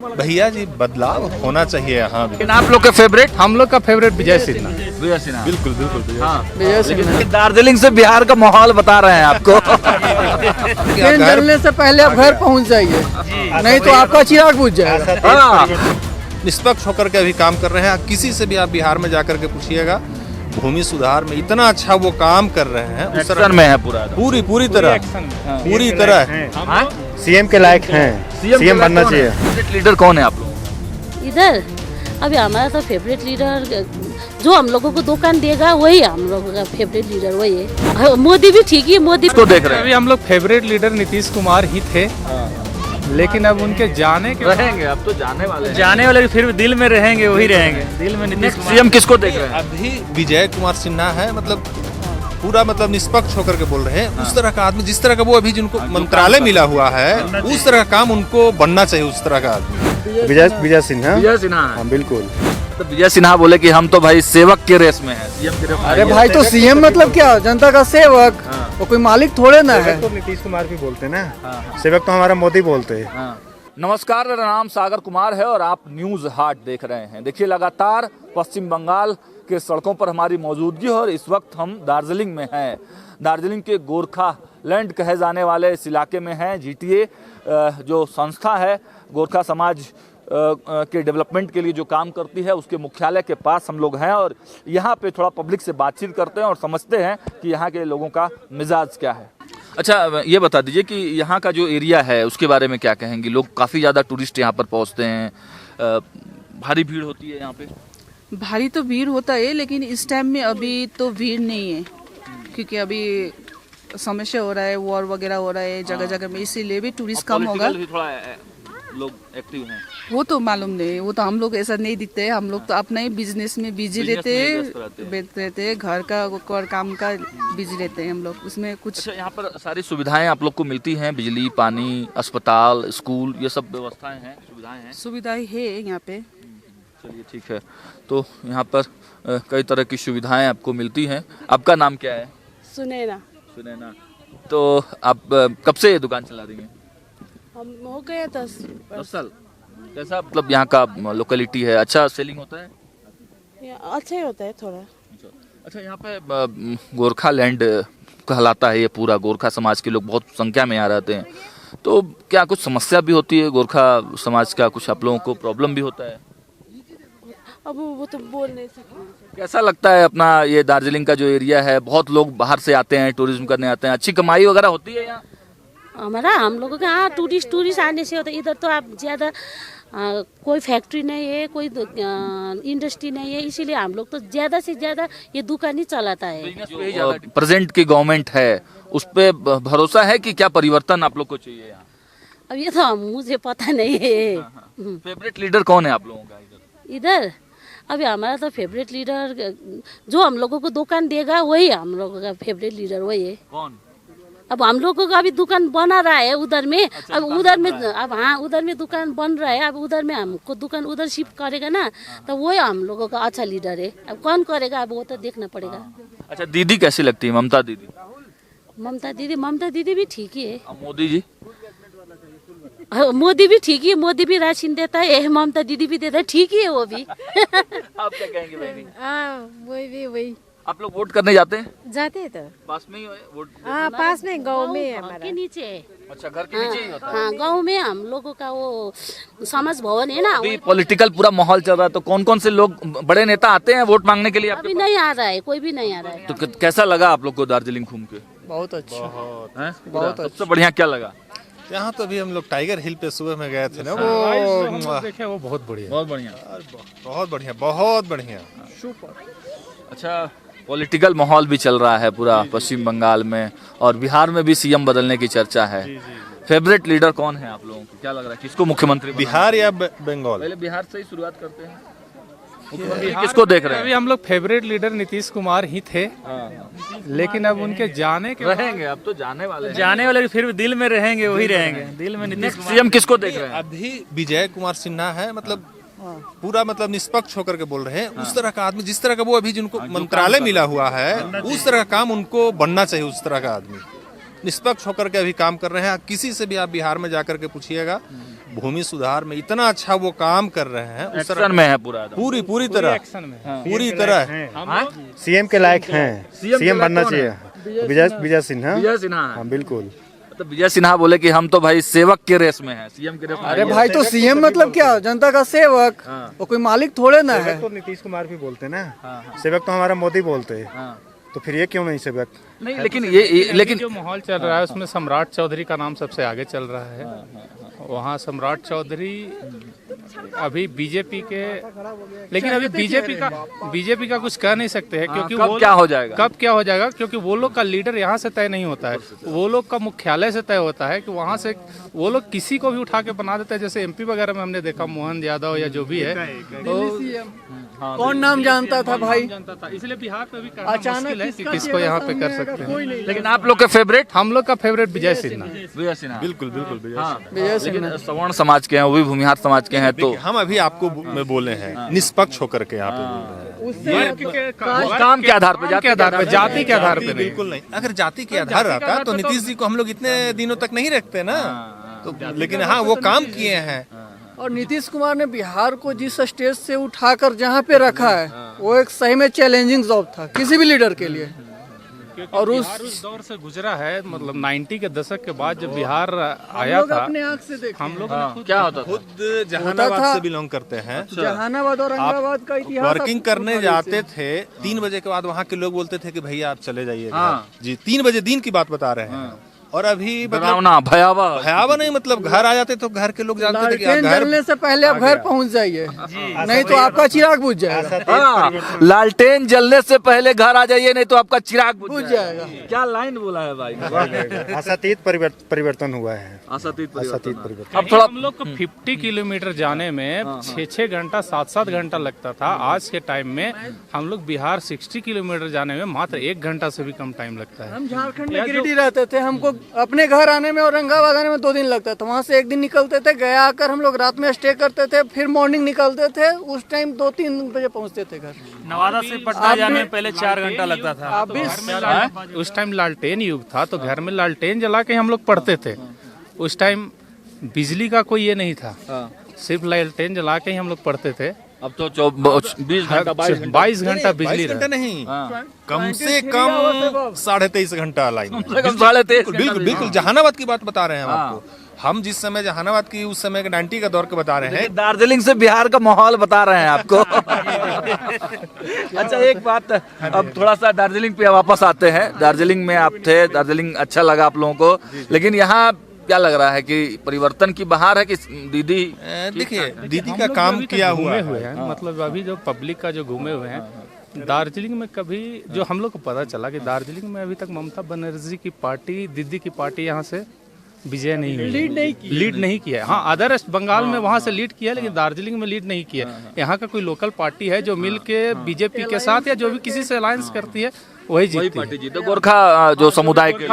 भैया जी बदलाव होना चाहिए यहाँ भी। लेकिन आप लोग का फेवरेट? हम लोग का फेवरेट विजय सिन्हा। विजय सिन्हा। बिल्कुल बिल्कुल भैया। हाँ विजय सिन्हा। लेकिन दार्जिलिंग से बिहार का माहौल बता रहे हैं आपको। ट्रेन चलने से पहले आप घर पहुंच जाइए, नहीं तो आपका चिराग बुझ जाएगा। हाँ। निष्पक्ष होकर के अभी काम कर रहे हैं। किसी से भी आप बिहार में जाकर के पूछिएगा, भूमि सुधार में इतना अच्छा वो काम कर रहे हैं। उस एक्शन में है पूरा। पूरी तरह सीएम के लायक हैं। सीएम बनना चाहिए। फेवरेट लीडर कौन है आप लोग? इधर अभी हमारा तो फेवरेट लीडर जो हम लोगों को दुकान देगा वही हम लोगों का फेवरेट लीडर वही है। मोदी भी ठीक है, मोदी को देख रहे अभी हम लोग फेवरेट लीडर नीतीश कुमार ही थे, लेकिन अब उनके जाने के रहेंगे। अब तो जाने वाले हैं। जाने वाले फिर भी दिल में रहेंगे, वही रहेंगे दिल में। नीतीश कुमार। सीएम किसको देख रहे हैं? अभी विजय कुमार सिन्हा है, मतलब पूरा मतलब निष्पक्ष होकर के बोल रहे हैं। उस तरह का आदमी, जिस तरह का वो अभी जिनको मंत्रालय मिला हुआ है, उस तरह का काम उनको बनना चाहिए। उस तरह का आदमी विजय सिन्हा। विजय सिन्हा। हाँ बिल्कुल। तो विजय सिन्हा बोले कि हम तो भाई सेवक के रेस में हैं, सीएम के रेस में। अरे भाई तो सीएम मतलब क्या, जनता का सेवक, वो कोई मालिक थोड़े ना है। तो नीतीश कुमार भी बोलते हैं ना, सेवक तो हमारा मोदी बोलते हैं। नमस्कार, मेरा नाम सागर कुमार है और आप न्यूज हाट देख रहे हैं। देखिए, लगातार पश्चिम बंगाल के सड़कों पर हमारी मौजूदगी है और इस वक्त हम दार्जिलिंग में हैं। दार्जिलिंग के गोरखा लैंड कहे जाने वाले इस इलाके में हैं। जीटीए जो संस्था है गोरखा समाज के डेवलपमेंट के लिए जो काम करती है, उसके मुख्यालय के पास हम लोग हैं और यहाँ पे थोड़ा पब्लिक से बातचीत करते हैं और समझते हैं कि यहाँ के लोगों का मिजाज क्या है। अच्छा, ये बता दीजिए कि यहाँ का जो एरिया है उसके बारे में क्या कहेंगे? लोग काफ़ी ज़्यादा टूरिस्ट यहाँ पर पहुँचते हैं, भारी भीड़ होती है यहाँ पे? भारी तो भीड़ होता है, लेकिन इस टाइम में अभी तो भीड़ नहीं है, क्योंकि अभी समस्या हो रहा है, वॉर वगैरह हो रहा है जगह जगह में, इसीलिए भी टूरिस्ट कम होगा। लोग एक्टिव हैं वो तो मालूम नहीं, वो तो हम लोग ऐसा नहीं दिखते हैं। हम लोग तो अपने ही बिजनेस में बिजी रहते हैं, घर का और काम का बिजी रहते हैं हम लोग, उसमें कुछ। अच्छा, यहाँ पर सारी सुविधाएं आप लोग को मिलती हैं? बिजली, पानी, अस्पताल, स्कूल, ये सब व्यवस्थाएं हैं, सुविधाएं हैं? सुविधाएं है यहाँ पे। चलिए ठीक है। तो यहाँ पर कई तरह की सुविधाएं आपको मिलती हैं। आपका नाम क्या है? सुनैना। तो आप कब से ये दुकान चला रही हैं? हम हो गए 10 साल। कैसा मतलब यहाँ का लोकेलिटी है? अच्छा सेलिंग होता है? अच्छा ही होता है थोड़ा। अच्छा, यहाँ पे गोरखा लैंड कहलाता है ये पूरा। गोरखा समाज के लोग बहुत संख्या में यहाँ रहते हैं, तो क्या कुछ समस्या भी होती है गोरखा समाज का? कुछ आप लोगों को प्रॉब्लम भी होता है? अब वो तो बोल नहीं सकते। कैसा लगता है अपना ये दार्जिलिंग का जो एरिया है? बहुत लोग बाहर से आते हैं, टूरिज्म करने आते हैं, अच्छी कमाई वगैरह होती है यहाँ? हम लोगों का हाँ टूरिस्ट आने से होता है। इधर तो आप ज़्यादा कोई फैक्ट्री नहीं है, कोई इंडस्ट्री नहीं है, इसीलिए हम लोग तो ज़्यादा से ज़्यादा ये दुकान ही चलाता है। प्रेजेंट की गवर्नमेंट है, उस पे भरोसा है कि क्या परिवर्तन आप लोग को चाहिए यहाँ? अब ये तो मुझे पता नहीं है। फेवरेट लीडर कौन है आप लोगों का इधर अभी हमारा तो फेवरेट लीडर जो हम लोगों को दुकान देगा वही हम लोगों का फेवरेट लीडर वही है। कौन? अब हम लोगों का अभी दुकान बना रहा है उधर में। अच्छा, अब उधर में अब हाँ उधर में दुकान बन रहा है। अब उधर में हमको दुकान उधर शिफ्ट करेगा ना, तो वही हम लोगों का अच्छा लीडर है। अब कौन करेगा अब वो तो देखना पड़ेगा। अच्छा, दीदी कैसी लगती है? ममता दीदी? ममता दीदी भी ठीक ही है। मोदी जी? मोदी भी ठीक है, मोदी भी राशन देता है, ममता दीदी भी देता है, ठीक ही है वो भी। आप क्या कहेंगे बहनी? वही आप लोग वोट करने जाते हैं? जाते हैं तो पास में ही वोट? हाँ, पास में गांव में हमारा के नीचे। अच्छा, घर के नीचे ही होता है? हाँ, गांव में हम लोगों का वो समाज भवन है ना। अभी पॉलिटिकल पूरा माहौल चल रहा है, तो कौन कौन से लोग बड़े नेता आते हैं वोट मांगने के लिए? अभी नहीं आ रहा है, कोई भी नहीं आ रहा है। तो कैसा लगा आप लोग को दार्जिलिंग घूम के? बहुत अच्छा। बहुत सबसे बढ़िया क्या लगा? यहाँ तो अभी हम लोग टाइगर हिल पे सुबह में गए थे ना, वो देखे वो बहुत बढ़िया। बहुत बढ़िया। अच्छा, पॉलिटिकल माहौल भी चल रहा है पूरा पश्चिम बंगाल में और बिहार में भी सीएम बदलने की चर्चा है। फेवरेट लीडर कौन है आप लोगों को? क्या लग रहा है किसको मुख्यमंत्री? बिहार या बंगाल? पहले बिहार से ही शुरुआत करते हैं। मुख्यमंत्री किसको देख रहे हैं? अभी हम लोग फेवरेट लीडर नीतीश कुमार ही थे, लेकिन अब उनके जाने के रहेंगे। अब तो जाने वाले हैं। जाने वाले फिर भी दिल में रहेंगे, वही रहेंगे दिल में। नीतीश कुमार। सीएम किसको देख रहे हैं? अभी विजय कुमार सिन्हा है, मतलब पूरा मतलब निष्पक्ष होकर के बोल रहे हैं। उस तरह का आदमी, जिस तरह का वो अभी जिनको मंत्रालय मिला हुआ है, उस तरह का काम उनको बनना चाहिए। उस तरह का आदमी निष्पक्ष होकर के अभी काम कर रहे हैं। किसी से भी आप बिहार में जाकर के पूछिएगा, भूमि सुधार में इतना अच्छा वो काम कर रहे हैं, उस तरह एक्शन में है पूरा पूरी तरह पूरी तरह सीएम के लायक हैं, सीएम बनना चाहिए विजय सिन्हा। विजय सिन्हा हाँ बिल्कुल। तो विजय सिन्हा बोले कि हम तो भाई सेवक के रेस में हैं, सीएम के रेस में अरे नहीं भाई तो सीएम मतलब क्या, जनता का सेवक, वो कोई मालिक थोड़े ना है। तो नीतीश कुमार भी बोलते हैं ना, सेवक तो हमारा मोदी बोलते हैं, तो फिर ये क्यों नहीं सेवक? नहीं, लेकिन ये लेकिन जो माहौल चल रहा है उसमें सम्राट चौधरी का नाम सबसे आगे चल रहा है। वहाँ सम्राट चौधरी अभी बीजेपी के, लेकिन अभी बीजेपी का कुछ कह नहीं सकते हैं, क्योंकि कब क्या हो जाएगा, कब क्या हो जाएगा, क्योंकि वो लोग का लीडर यहाँ से तय नहीं होता है, वो लोग का मुख्यालय से तय होता है कि वहाँ से वो लोग किसी को भी उठा के बना देते हैं। जैसे एमपी वगैरह में हमने देखा मोहन यादव या जो भी है, तो कौन नाम जानता था भाई, जानता था। इसलिए बिहार पे भी अचानक मुश्किल है कि किसको यहाँ पे कर सकते हैं। लेकिन आप लोग के फेवरेट? हम लोग का फेवरेट विजय सिन्हा। विजय सिन्हा बिल्कुल लेकिन सवर्ण समाज के हैं, वो भी भूमिहार समाज के हैं, तो हम अभी आपको में बोले हैं निष्पक्ष होकर के यहाँ पे बोल रहे हैं। काम के आधार पर, जाति के आधार पर, जाति के आधार पे बिल्कुल नहीं। अगर जाति के आधार रहता तो नीतीश जी को हम लोग इतने दिनों तक नहीं रखते ना, तो लेकिन हाँ वो काम किए हैं। और नीतीश कुमार ने बिहार को जिस स्टेज से उठाकर जहाँ पे रखा है, वो एक सही में चैलेंजिंग जॉब था किसी भी लीडर के लिए। और उस दौर से गुजरा है, मतलब 90 के दशक के बाद जब बिहार आया था, अपने आँख से देखे, हम लोग क्या होता था, खुद जहानाबाद से बिलोंग करते हैं, जहानाबाद और औरंगाबाद का इतिहास वर्किंग करने जाते थे 3 बजे के बाद, वहाँ के लोग बोलते थे कि भैया आप चले जाइए जी। 3 बजे दिन की बात बता रहे हैं। और अभी मतलब भयावह नहीं, मतलब घर आ जाते तो घर के लोग जानते थे कि लालटेन जलने से पहले आप घर पहुंच जाइए, नहीं तो आपका चिराग बुझ जाएगा। लालटेन जलने से पहले घर आ जाइए, नहीं तो आपका चिराग बुझ जाएगा। क्या लाइन बोला है भाई, आशातीत परिवर्तन हुआ है, आशातीत परिवर्तन। अब थोड़ा हम लोग को 50 किलोमीटर जाने में 6 घंटा 7 घंटा लगता था। आज के टाइम में हम लोग बिहार 60 किलोमीटर जाने में मात्र 1 घंटा से भी कम टाइम लगता है। हम झारखंड में गिरिडीह रहते थे, हमको अपने घर आने में औरंगाबाद आने में 2 दिन लगता था। वहाँ से 1 दिन निकलते थे, गया आकर हम लोग रात में स्टे करते थे, फिर मॉर्निंग निकलते थे। उस टाइम 2-3 बजे पहुँचते थे घर। नवादा से पटना जाने में पहले 4 घंटा लगता था। आप भी उस टाइम लालटेन युग था, तो घर में लालटेन जला के हम लोग पढ़ते थे। उस टाइम बिजली का कोई ये नहीं था, सिर्फ लालटेन जला के ही हम लोग पढ़ते थे। अब तो 22 घंटा 22 घंटा बिजली नहीं, कम से कम 23.5 घंटा लाइन, 23.5 बिल्कुल जहानाबाद की बात बता रहे हैं हम आपको। हम जिस समय जहानाबाद की उस समय के 90 का दौर के बता रहे हैं, दार्जिलिंग से बिहार का माहौल बता रहे हैं आपको। अच्छा, एक बात, अब थोड़ा सा दार्जिलिंग पे वापस आते हैं। दार्जिलिंग में आप थे, दार्जिलिंग अच्छा लगा आप लोगों को, लेकिन यहाँ क्या लग रहा है कि परिवर्तन की बहार है कि दीदी? देखिए दीदी का काम किया हुआ है, मतलब अभी जो पब्लिक का जो घूमे हुए हैं दार्जिलिंग में, कभी जो हम लोग को पता चला कि दार्जिलिंग में अभी तक ममता बनर्जी की पार्टी, दीदी की पार्टी यहाँ से विजय नहीं हुई, लीड नहीं किया। हाँ, अदर बंगाल में वहाँ से लीड किया, लेकिन दार्जिलिंग में लीड नहीं किया। यहाँ का कोई लोकल पार्टी है जो मिल के बीजेपी के साथ या जो भी किसी से अलायंस करती है वही जीतती है। गोरखा जो समुदाय के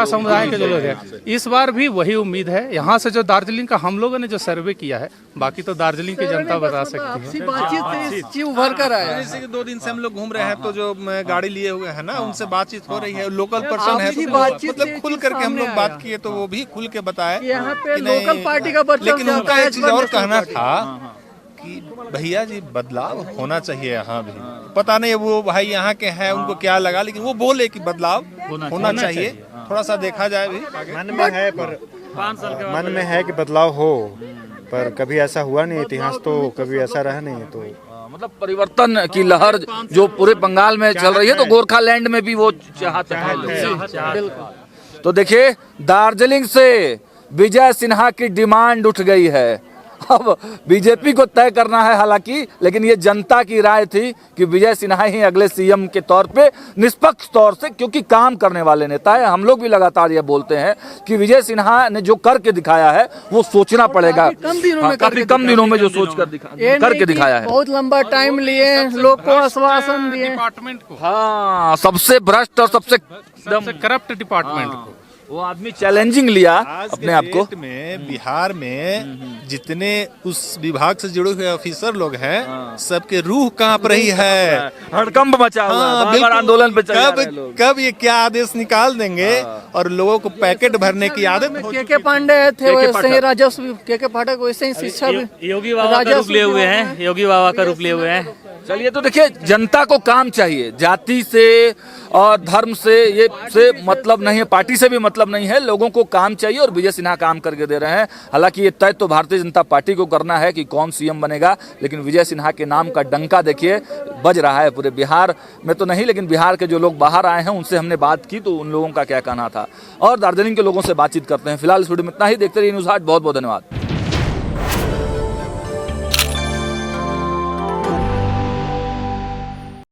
जो लोग हैं, इस बार भी वही उम्मीद है। यहाँ से जो दार्जिलिंग का हम लोगों ने जो सर्वे किया है, बाकी तो दार्जिलिंग की जनता बता सकती है। बातचीत उभर कर आया। जैसे कि 2 दिन से हम लोग घूम रहे हैं, तो जो गाड़ी लिए हुए हैं ना, उनसे बातचीत हो रही है। लोकल पर्सन है तो मतलब खुल करके हम लोग बात किए, तो वो भी खुल के बताए यहाँ पे लोकल पार्टी का बच्चा। लेकिन उनका एक चीज और कहना था कि भैया जी बदलाव होना चाहिए यहाँ भी। पता नहीं वो भाई यहाँ के हैं, उनको क्या लगा, लेकिन वो बोले कि बदलाव होना चाहिए। थोड़ा सा देखा जाए भी, मन में है, पर 5 साल के मन में है कि बदलाव हो, पर कभी ऐसा हुआ नहीं। इतिहास तो कभी ऐसा रहा नहीं। तो मतलब परिवर्तन की लहर जो पूरे बंगाल में चल रही है, तो गोरखालैंड में भी वो चाहते हैं। तो देखिए, दार्जिलिंग से विजय सिन्हा की डिमांड उठ गई है। अब बीजेपी को तय करना है हालांकि, लेकिन ये जनता की राय थी कि विजय सिन्हा ही अगले सीएम के तौर पे निष्पक्ष तौर से, क्योंकि काम करने वाले नेता है। हम लोग भी लगातार ये बोलते हैं कि विजय सिन्हा ने जो करके दिखाया है वो सोचना पड़ेगा। काफी कम दिनों में जो सोच कर करके दिखाया है, बहुत लंबा टाइम लिए, लोग को आश्वासन दिए। डिपार्टमेंट को, हाँ, सबसे भ्रष्ट और सबसे करप्ट डिपार्टमेंट को वो आदमी चैलेंजिंग लिया आज अपने आप को। डेट में बिहार में जितने उस विभाग से जुड़े हुए ऑफिसर लोग हैं, सबके रूह कांप रही है, हड़कंप मचा हुआ है, बार-बार बिल्कुल। आंदोलन पे चल रहे हैं लोग। कब ये क्या आदेश निकाल देंगे और लोगों को पैकेट भरने की आदत हो के पांडे थे वैसे ही राजस्व, के पाठक वैसे ही शिक्षा योगी बाबा का रूप लिए हुए हैं, योगी बाबा का रूप लिए हुए हैं। चलिए, तो देखिए, जनता को काम चाहिए, जाति से और धर्म से ये से मतलब नहीं है, पार्टी से भी मतलब नहीं है, लोगों को काम चाहिए और विजय सिन्हा काम करके दे रहे हैं। हालांकि ये तय तो भारतीय जनता पार्टी को करना है कि कौन सीएम बनेगा, लेकिन विजय सिन्हा के नाम का डंका देखिए बज रहा है पूरे बिहार में तो नहीं, लेकिन बिहार के जो लोग बाहर आए हैं उनसे हमने बात की तो उन लोगों का क्या कहना था, और दार्जिलिंग के लोगों से बातचीत करते हैं। फिलहाल इस वीडियो में इतना ही। देखते रहिए न्यूज़ हाट। बहुत बहुत धन्यवाद।